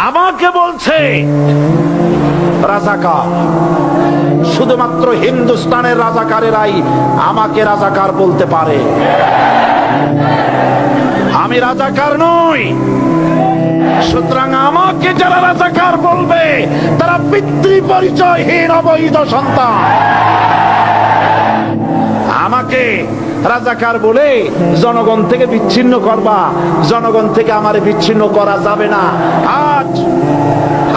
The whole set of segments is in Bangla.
আমাকে বলছে রাজাকার। শুধুমাত্র হিন্দুস্তানের রাজাকারেরাই আমাকে রাজাকার বলতে পারে। আমি রাজাকার নই। সুতরাং আমাকে যারা রাজাকার বলবে তারা পিতৃ পরিচয়হীন অবৈধ সন্তান। আমাকে রাজাকার বলে জনগণ থেকে বিচ্ছিন্ন করবা, জনগণ থেকে আমারে বিচ্ছিন্ন করা যাবে না। আজ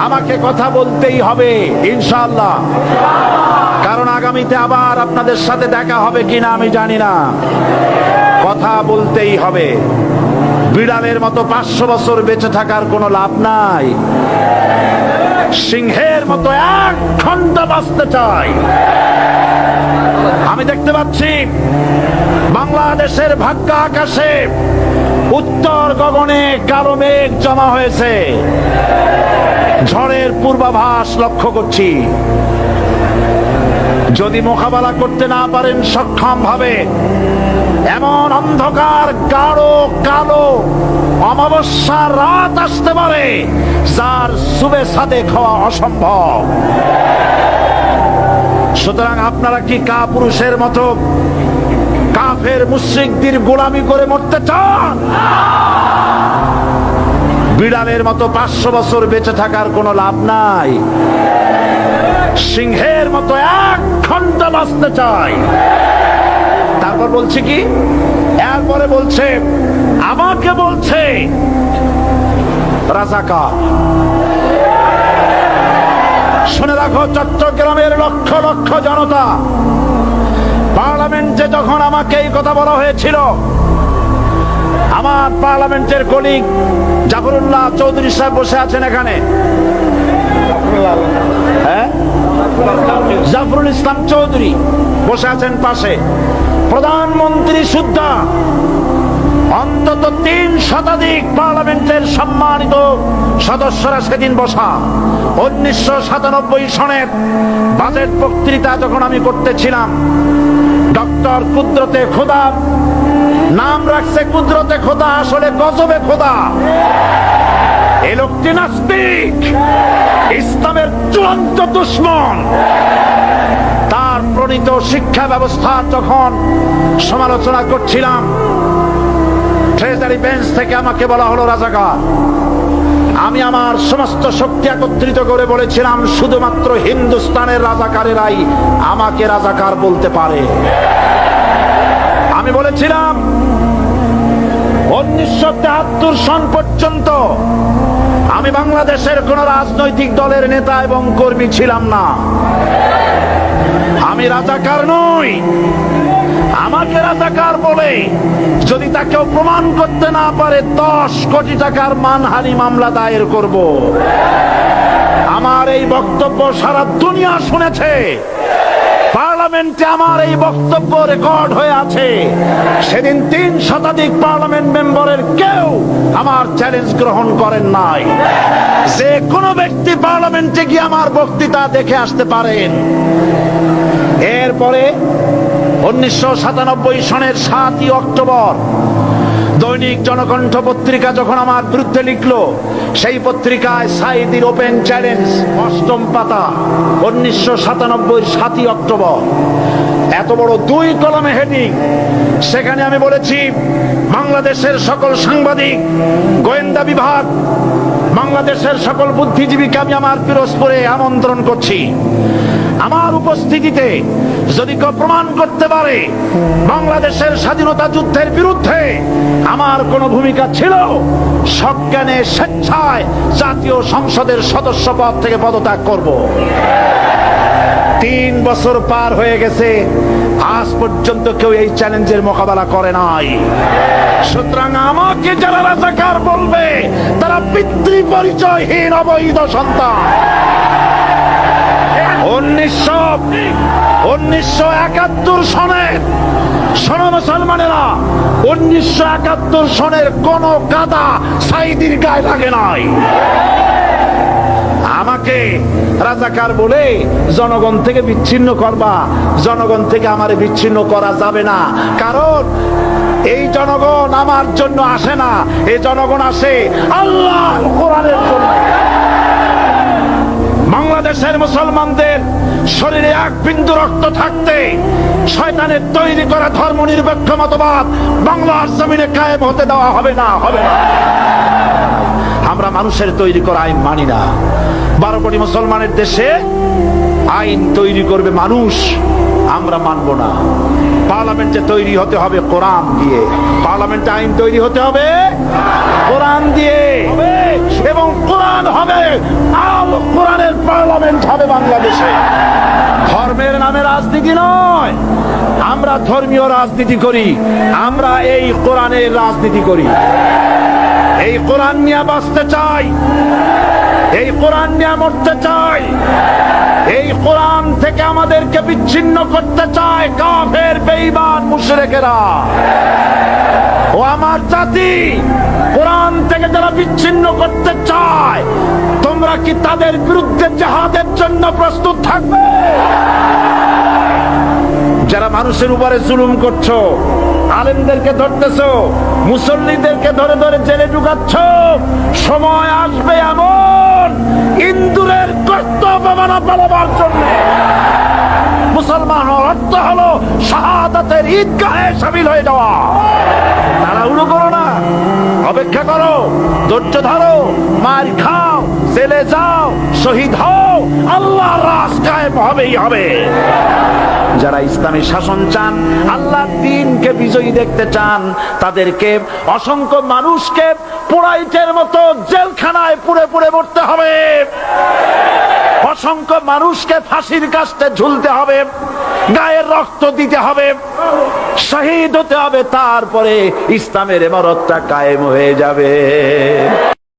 আমাকে কথা বলতেই হবে ইনশাআল্লাহ, কারণ আগামীতে আবার আপনাদের সাথে দেখা হবে কিনা আমি জানি না। কথা বলতেই হবে। বিড়ালের মতো 500 বছর বেঁচে থাকার কোনো লাভ নাই। সিংহের মতো এক ঘন্টা বাঁচতে চাই। আমি দেখতে পাচ্ছি বাংলাদেশের ভাগ্য আকাশে উত্তর গগনে কালো মেঘ জমা হয়েছে। ঝড়ের পূর্বাভাস লক্ষ্য করছি। যদি মোকাবেলা করতে না পারেন সক্ষম ভাবে, এমন অন্ধকার গাঢ় কালো অমাবস্যার রাত আসতে পারে যার শুভে সাদেক হওয়া অসম্ভব। সুতরাং আপনারা কি কাপুরুষের মতো কাফের মুশরিকদের গোলামি করে মরতে চান? বিড়ালের মতো 500 বছর বেঁচে থাকার কোনো লাভ নাই। সিংহের মতো এক ঘন্টা বাঁচতে চাই। তারপর বলছে কি, এরপরে বলছে আমাকে বলছে রাজাকার। শুনে রাখো চট্টগ্রামের লক্ষ লক্ষ জনতা, পার্লামেন্টে যখন আমাকে এই কথা বলা হয়েছিল, আমার পার্লামেন্টের কলিগ জাফরুল্লাহ চৌধুরী সাহেব বসে আছেন এখানে, হ্যাঁ, জাফরুল ইসলাম চৌধুরী বসে আছেন পাশে, প্রধানমন্ত্রী সুদ্ধা, অন্তত 3 শতাধিক পার্লামেন্টের সম্মানিত সদস্যরা সেদিন বসা। 1997 সনের বাজেট বক্তৃতা যখন আমি করতেছিলাম, ডক্টর কুদরতে খোদা, নাম রাখছে কুদরতে খোদা, আসলে গজবে খোদা। এই লোকটি নাস্তিক, ইসলামের চূড়ান্ত দুশমন। তার প্রণীত শিক্ষা ব্যবস্থার যখন সমালোচনা করছিলাম, ট্রেজারি বেঞ্চ থেকে আমাকে বলা হলো রাজাকার। আমি আমার সমস্ত শক্তি একত্রিত করে বলেছিলাম শুধুমাত্র হিন্দুস্তানের রাজাকারেরাই আমাকে রাজাকার বলতে পারে। আমি বলেছিলাম 1973 সন পর্যন্ত আমি বাংলাদেশের কোন রাজনৈতিক দলের নেতা এবং কর্মী ছিলাম না। আমি রাজাকার নই। আমাকে রাজাকার বলে যদি তাকেও প্রমাণ করতে না পারে 10 কোটি টাকার মানহানি মামলা দায়ের করব। আমার এই বক্তব্য সারা দুনিয়া শুনেছে। পার্লামেন্টে আমার এই বক্তব্য রেকর্ড হয়ে আছে। সেদিন 3 শতাধিক পার্লামেন্ট মেম্বারের কেউ আমার চ্যালেঞ্জ গ্রহণ করেন নাই। যে কোনো ব্যক্তি পার্লামেন্টে গিয়ে আমার বক্তৃতা দেখে আসতে পারেন। এরপরে 1997 সনের 7ই অক্টোবর দৈনিক জনকণ্ঠ পত্রিকা যখন আমার বিরুদ্ধে লিখলো, সেই পত্রিকায় সাইদির ওপেন চ্যালেঞ্জ 8ম পাতা, 1997 7ই অক্টোবর, এত বড় 2 কলমে হেডিং। সেখানে আমি বলেছি বাংলাদেশের সকল সাংবাদিক, গোয়েন্দা বিভাগ, বাংলাদেশের সকল বুদ্ধিজীবীকে আমি আমার পিরোজপুরে আমন্ত্রণ করছি। আমার উপস্থিতিতে যদি কেউ প্রমাণ করতে পারে বাংলাদেশের স্বাধীনতা যুদ্ধের বিরুদ্ধে আমার কোনো ভূমিকা ছিল, সজ্ঞানে স্বেচ্ছায় জাতীয় সংসদের সদস্য পদ থেকে পদত্যাগ করব। 3 বছর পার হয়ে গেছে, আজ পর্যন্ত কেউ এই চ্যালেঞ্জের মোকাবেলা করে নাই। সুতরাং আমাকে যারা রাজাকার বলবে তারা পিতৃ পরিচয়হীন অবৈধ সন্তান। 1971 সনের, শোনো মুসলমানেরা, 1971 সনের কোন কাদা সাইদির গায়ে লাগে নাই। আমাকে রাজাকার বলে জনগণ থেকে বিচ্ছিন্ন করবা, জনগণ থেকে আমারে বিচ্ছিন্ন করা যাবে না। কারণ এই জনগণ আমার জন্য আসে না, এই জনগণ আসে আল্লাহর কোরআনের জন্য। বিন্দু রক্ত থাকতে শয়তানের তৈরি করা ধর্মনিরপেক্ষ মতবাদ বাংলার জমিনে কায়েম হতে দেওয়া হবে না, হবে না। আমরা মানুষের তৈরি করা আইন মানি না। 12 কোটি মুসলমানের দেশে আইন তৈরি করবে মানুষ, আমরা মানব না। পার্লামেন্টে তৈরি হতে হবে কোরআন দিয়ে, পার্লামেন্টে আইন তৈরি হতে হবে কোরআন দিয়ে, এবং কোরআন হবে, আল কোরআনের পার্লামেন্ট হবে বাংলাদেশে। ধর্মের নামে রাজনীতি নয়, আমরা ধর্মীয় রাজনীতি করি, আমরা এই কোরআনের রাজনীতি করি। এই কোরআন নিয়ে বাঁচতে চাই, এই কোরআন নিয়ে মরতে চাই। এই কোরআন থেকে আমাদেরকে বিচ্ছিন্ন করতে চায় কাফের বেঈমান মুশরিকেরা। ও আমার জাতি, কোরআন থেকে যারা বিচ্ছিন্ন করতে চায়, তোমরা কি তাদের বিরুদ্ধে জিহাদের জন্য প্রস্তুত থাকবে? যারা মানুষের উপরে জুলুম করছো, আলেমদেরকে ধরতেছো, মুসল্লিদেরকে ধরে ধরে জেলে ঢুকাচ্ছ, সময় আসবে এমন ইন্দুরের গর্ত পালাবার জন্য। মুসলমান হওয়ার অর্থ হলো শাহাদাতের ঈদগাহে শামিল হয়ে যাওয়া। তাড়াহুড়ো করো না, অপেক্ষা করো, ধৈর্য ধরো, মার খাও, জেলে যাও, শহীদ হও, আল্লাহর রাজ কায়েম হবেই হবে। যারা ইসলামী শাসন চান, আল্লাহর দ্বীনকে বিজয়ী দেখতে চান, তাদেরকে অসংখ্য মানুষকে পোড়াইটের মতো জেলখানায় পুড়ে পুড়ে মরতে হবে, অসংখ্য মানুষকে ফাঁসির কাস্টে ঝুলতে হবে, গায়ের রক্ত দিতে হবে, শহীদ হতে হবে, তারপরে ইসলামের ইমারতটা কায়েম হয়ে যাবে।